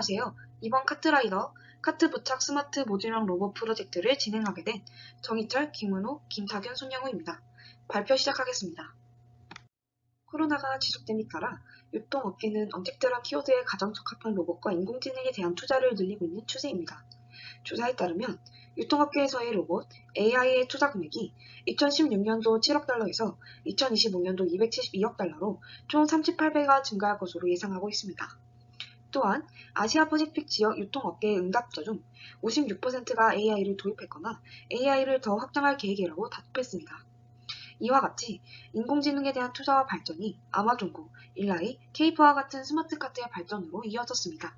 안녕하세요. 이번 카트라이더 카트 부착 스마트 모듈형 로봇 프로젝트를 진행하게 된 정희철, 김은호, 김탁윤, 손영우입니다. 발표 시작하겠습니다. 코로나가 지속됨에 따라 유통업계는 언택트란 키워드에 가장 적합한 로봇과 인공지능에 대한 투자를 늘리고 있는 추세입니다. 조사에 따르면 유통업계에서의 로봇, AI의 투자 금액이 2016년도 7억 달러에서 2025년도 272억 달러로 총 38배가 증가할 것으로 예상하고 있습니다. 또한 아시아 퍼시픽 지역 유통업계의 응답자 중 56%가 AI를 도입했거나 AI를 더 확장할 계획이라고 답했습니다. 이와 같이 인공지능에 대한 투자와 발전이 아마존고, 일라이, 케이프와 같은 스마트 카트의 발전으로 이어졌습니다.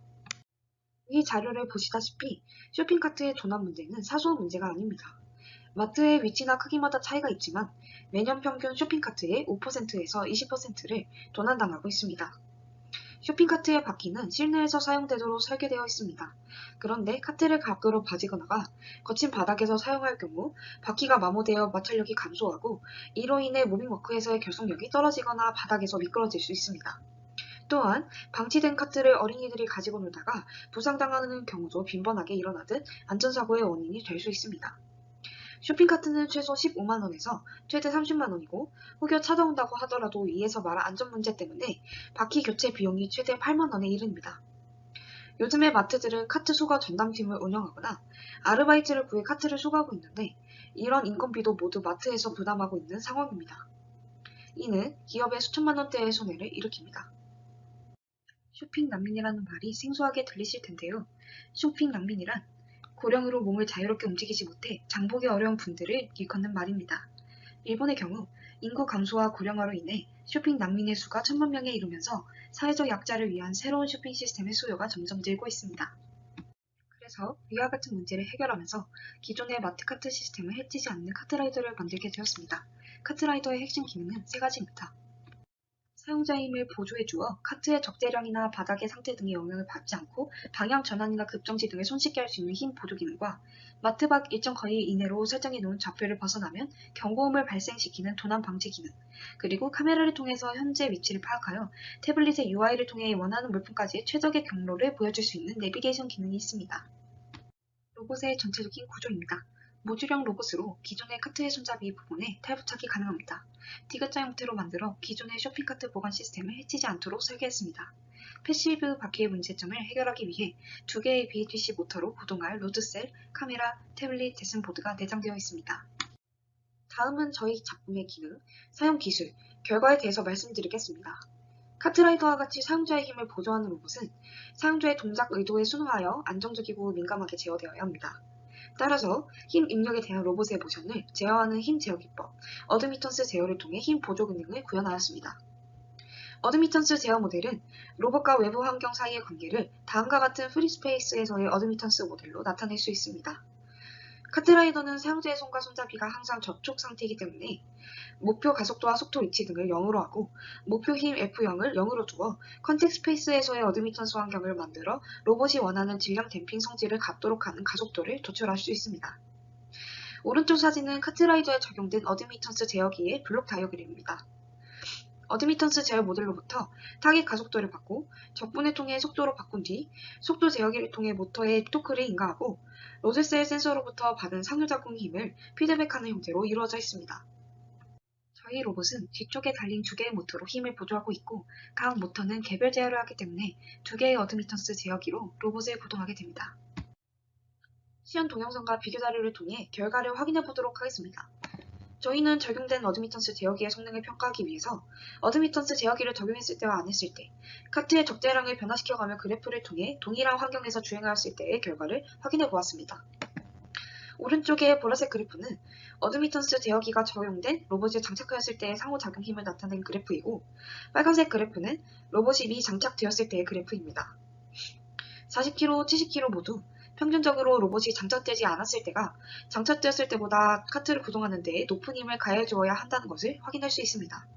이 자료를 보시다시피 쇼핑카트의 도난 문제는 사소한 문제가 아닙니다. 마트의 위치나 크기마다 차이가 있지만 매년 평균 쇼핑카트의 5%에서 20%를 도난당하고 있습니다. 쇼핑카트의 바퀴는 실내에서 사용되도록 설계되어 있습니다. 그런데 카트를 밖으로 가지거나 거친 바닥에서 사용할 경우 바퀴가 마모되어 마찰력이 감소하고 이로 인해 무빙워크에서의 결속력이 떨어지거나 바닥에서 미끄러질 수 있습니다. 또한 방치된 카트를 어린이들이 가지고 놀다가 부상당하는 경우도 빈번하게 일어나듯 안전사고의 원인이 될 수 있습니다. 쇼핑카트는 최소 15만원에서 최대 30만원이고 혹여 찾아온다고 하더라도 위에서 말한 안전 문제 때문에 바퀴 교체 비용이 최대 8만원에 이릅니다. 요즘의 마트들은 카트 수거 전담팀을 운영하거나 아르바이트를 구해 카트를 수거하고 있는데 이런 인건비도 모두 마트에서 부담하고 있는 상황입니다. 이는 기업의 수천만원대의 손해를 일으킵니다. 쇼핑 난민이라는 말이 생소하게 들리실 텐데요. 쇼핑 난민이란 고령으로 몸을 자유롭게 움직이지 못해 장보기 어려운 분들을 일컫는 말입니다. 일본의 경우 인구 감소와 고령화로 인해 쇼핑 난민의 수가 1,000만 명에 이르면서 사회적 약자를 위한 새로운 쇼핑 시스템의 수요가 점점 늘고 있습니다. 그래서 위와 같은 문제를 해결하면서 기존의 마트카트 시스템을 해치지 않는 카트라이더를 만들게 되었습니다. 카트라이더의 핵심 기능은 세 가지입니다. 사용자의 힘을 보조해주어 카트의 적재량이나 바닥의 상태 등의 영향을 받지 않고 방향 전환이나 급정지 등을 손쉽게 할 수 있는 힘 보조 기능과 마트 밖 일정 거리 이내로 설정해 놓은 좌표를 벗어나면 경고음을 발생시키는 도난 방지 기능, 그리고 카메라를 통해서 현재 위치를 파악하여 태블릿의 UI를 통해 원하는 물품까지의 최적의 경로를 보여줄 수 있는 내비게이션 기능이 있습니다. 로봇의 전체적인 구조입니다. 모듈형 로봇으로 기존의 카트의 손잡이 부분에 탈부착이 가능합니다. D자 형태로 만들어 기존의 쇼핑카트 보관 시스템을 해치지 않도록 설계했습니다. 패시브 바퀴의 문제점을 해결하기 위해 2개의 BHC 모터로 구동할 로드셀, 카메라, 태블릿, 데스보드가 내장되어 있습니다. 다음은 저희 작품의 기능, 사용 기술, 결과에 대해서 말씀드리겠습니다. 카트라이더와 같이 사용자의 힘을 보조하는 로봇은 사용자의 동작 의도에 순응하여 안정적이고 민감하게 제어되어야 합니다. 따라서 힘 입력에 대한 로봇의 모션을 제어하는 힘 제어 기법, 어드미턴스 제어를 통해 힘 보조 기능을 구현하였습니다. 어드미턴스 제어 모델은 로봇과 외부 환경 사이의 관계를 다음과 같은 프리스페이스에서의 어드미턴스 모델로 나타낼 수 있습니다. 카트라이더는 사용자의 손과 손잡이가 항상 접촉 상태이기 때문에 목표 가속도와 속도 위치 등을 0으로 하고 목표 힘 F0을 0으로 두어 컨택 스페이스에서의 어드미턴스 환경을 만들어 로봇이 원하는 질량 댐핑 성질을 갖도록 하는 가속도를 조절할 수 있습니다. 오른쪽 사진은 카트라이더에 적용된 어드미턴스 제어기의 블록 다이어그램입니다. 어드미턴스 제어 모델로부터 타깃 가속도를 받고 적분을 통해 속도로 바꾼 뒤 속도 제어기를 통해 모터에 토크를 인가하고 로드셀 센서로부터 받은 상호작용 힘을 피드백하는 형태로 이루어져 있습니다. 저희 로봇은 뒤쪽에 달린 2개의 모터로 힘을 보조하고 있고 각 모터는 개별 제어를 하기 때문에 2개의 어드미턴스 제어기로 로봇을 구동하게 됩니다. 시연 동영상과 비교 자료를 통해 결과를 확인해 보도록 하겠습니다. 저희는 적용된 어드미턴스 제어기의 성능을 평가하기 위해서 어드미턴스 제어기를 적용했을 때와 안 했을 때 카트의 적재량을 변화시켜가며 그래프를 통해 동일한 환경에서 주행하였을 때의 결과를 확인해 보았습니다. 오른쪽의 보라색 그래프는 어드미턴스 제어기가 적용된 로봇에 장착하였을 때의 상호작용 힘을 나타낸 그래프이고 빨간색 그래프는 로봇이 미장착되었을 때의 그래프입니다. 40km, 70km 모두 평균적으로 로봇이 장착되지 않았을 때가 장착되었을 때보다 카트를 구동하는 데에 높은 힘을 가해주어야 한다는 것을 확인할 수 있습니다.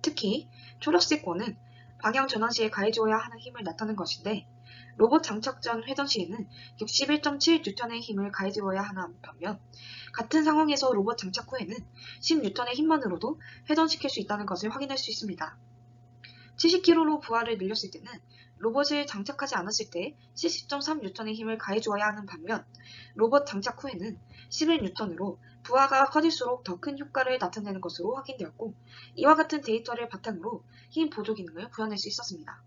특히 초록색 권은 방향 전환 시에 가해주어야 하는 힘을 나타낸 것인데 로봇 장착 전 회전 시에는 61.7N의 힘을 가해주어야 하는 반면 같은 상황에서 로봇 장착 후에는 10N의 힘만으로도 회전시킬 수 있다는 것을 확인할 수 있습니다. 70km로 부하를 늘렸을 때는 로봇을 장착하지 않았을 때 70.3N의 힘을 가해주어야 하는 반면 로봇 장착 후에는 11N으로 부하가 커질수록 더 큰 효과를 나타내는 것으로 확인되었고 이와 같은 데이터를 바탕으로 힘 보조 기능을 구현할 수 있었습니다.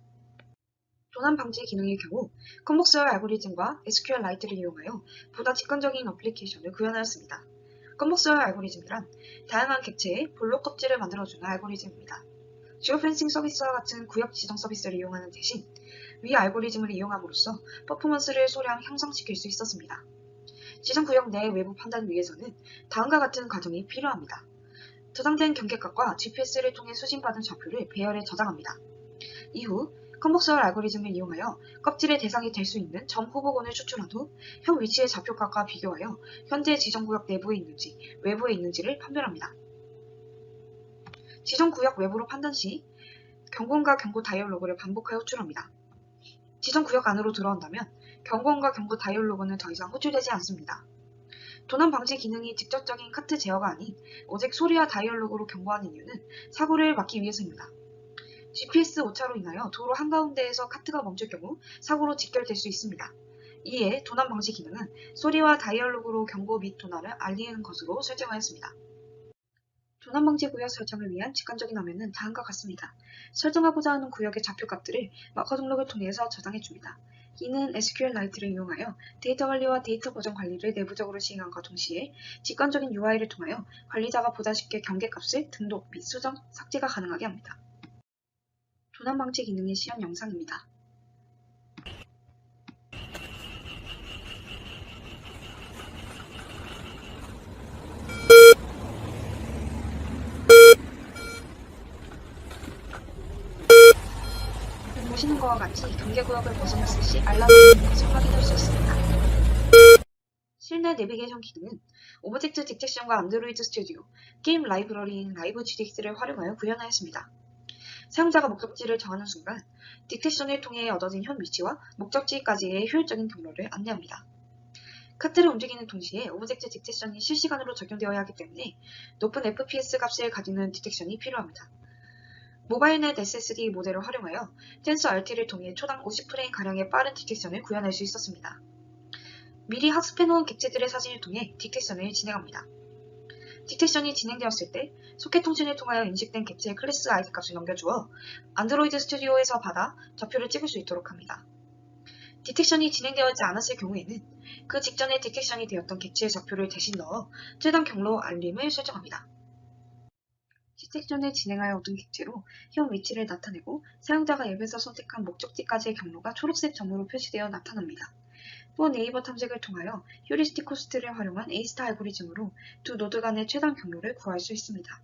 도난 방지 기능의 경우 컴벅스열 알고리즘과 SQLite를 이용하여 보다 직관적인 어플리케이션을 구현하였습니다. 컴벅스열 알고리즘이란 다양한 객체의 볼록 껍질을 만들어주는 알고리즘입니다. 지오펜싱 서비스와 같은 구역 지정 서비스를 이용하는 대신 위 알고리즘을 이용함으로써 퍼포먼스를 소량 향상시킬 수 있었습니다. 지정 구역 내 외부 판단을 위해서는 다음과 같은 과정이 필요합니다. 저장된 경계값과 GPS를 통해 수신받은 좌표를 배열에 저장합니다. 이후 컴벅스열 알고리즘을 이용하여 껍질의 대상이 될 수 있는 점 후보군을 추출한 후 현 위치의 좌표값과 비교하여 현재 지정구역 내부에 있는지 외부에 있는지를 판별합니다. 지정구역 외부로 판단 시 경고음과 경고 다이얼 로그를 반복하여 호출합니다. 지정구역 안으로 들어온다면 경고음과 경고 다이얼 로그는 더 이상 호출되지 않습니다. 도난 방지 기능이 직접적인 카트 제어가 아닌 오직 소리와 다이얼 로그로 경고하는 이유는 사고를 막기 위해서입니다. GPS 오차로 인하여 도로 한가운데에서 카트가 멈출 경우 사고로 직결될 수 있습니다. 이에 도난 방지 기능은 소리와 다이얼로그로 경고 및 도난을 알리는 것으로 설정하였습니다. 도난 방지 구역 설정을 위한 직관적인 화면은 다음과 같습니다. 설정하고자 하는 구역의 좌표값들을 마커 등록을 통해서 저장해줍니다. 이는 SQLite를 이용하여 데이터 관리와 데이터 보정 관리를 내부적으로 시행함과 동시에 직관적인 UI를 통하여 관리자가 보다 쉽게 경계값을 등록 및 수정, 삭제가 가능하게 합니다. 도난 방지 기능의 시연 영상입니다. 보시는 것과 같이 경계구역을 벗어났을 시 알람이 울리는 것을 확인할 수 있습니다. 실내 내비게이션 기능은 오브젝트 디텍션과 안드로이드 스튜디오, 게임 라이브러리인 라이브 GDX를 활용하여 구현하였습니다. 사용자가 목적지를 정하는 순간 디텍션을 통해 얻어진 현 위치와 목적지까지의 효율적인 경로를 안내합니다. 카트를 움직이는 동시에 오브젝트 디텍션이 실시간으로 적용되어야 하기 때문에 높은 FPS 값을 가지는 디텍션이 필요합니다. 모바일넷 SSD 모델을 활용하여 텐서RT를 통해 초당 50프레임가량의 빠른 디텍션을 구현할 수 있었습니다. 미리 학습해놓은 객체들의 사진을 통해 디텍션을 진행합니다. 디텍션이 진행되었을 때 소켓 통신을 통하여 인식된 객체의 클래스 ID 값을 넘겨주어 안드로이드 스튜디오에서 받아 좌표를 찍을 수 있도록 합니다. 디텍션이 진행되어지 않았을 경우에는 그 직전에 디텍션이 되었던 객체의 좌표를 대신 넣어 최단 경로 알림을 설정합니다. 디텍션을 진행하여 얻은 객체로 현 위치를 나타내고 사용자가 앱에서 선택한 목적지까지의 경로가 초록색 점으로 표시되어 나타납니다. 또 네이버 탐색을 통하여 휴리스틱 코스트를 활용한 A-스타 알고리즘으로 두 노드 간의 최단 경로를 구할 수 있습니다.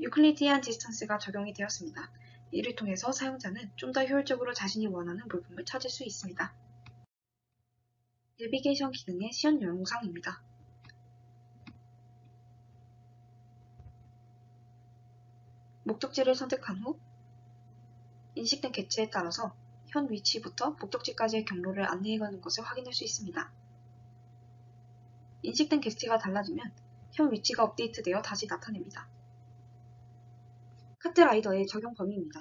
유클리디안 디스턴스가 적용이 되었습니다. 이를 통해서 사용자는 좀 더 효율적으로 자신이 원하는 물품을 찾을 수 있습니다. 내비게이션 기능의 시연 영상입니다. 목적지를 선택한 후 인식된 객체에 따라서 현 위치부터 목적지까지의 경로를 안내해가는 것을 확인할 수 있습니다. 인식된 객체가 달라지면 현 위치가 업데이트되어 다시 나타냅니다. 카트라이더의 적용 범위입니다.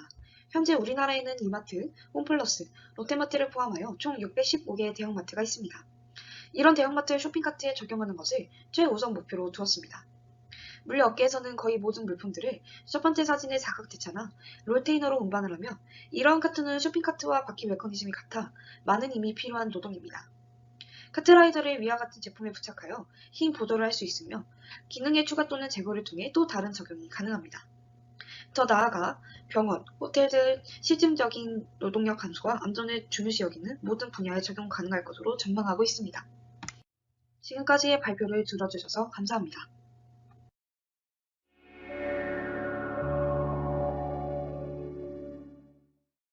현재 우리나라에는 이마트, 홈플러스, 롯데마트를 포함하여 총 615개의 대형마트가 있습니다. 이런 대형마트의 쇼핑카트에 적용하는 것을 최우선 목표로 두었습니다. 물류업계에서는 거의 모든 물품들을 첫 번째 사진의 사각 대차나 롤테이너로 운반을 하며 이러한 카트는 쇼핑카트와 바퀴 메커니즘이 같아 많은 힘이 필요한 노동입니다. 카트라이더를 위와 같은 제품에 부착하여 힘 보조를 할 수 있으며 기능의 추가 또는 제거를 통해 또 다른 적용이 가능합니다. 더 나아가 병원, 호텔 등 실질적인 노동력 감소와 안전을 중요시 여기는 모든 분야에 적용 가능할 것으로 전망하고 있습니다. 지금까지의 발표를 들어주셔서 감사합니다.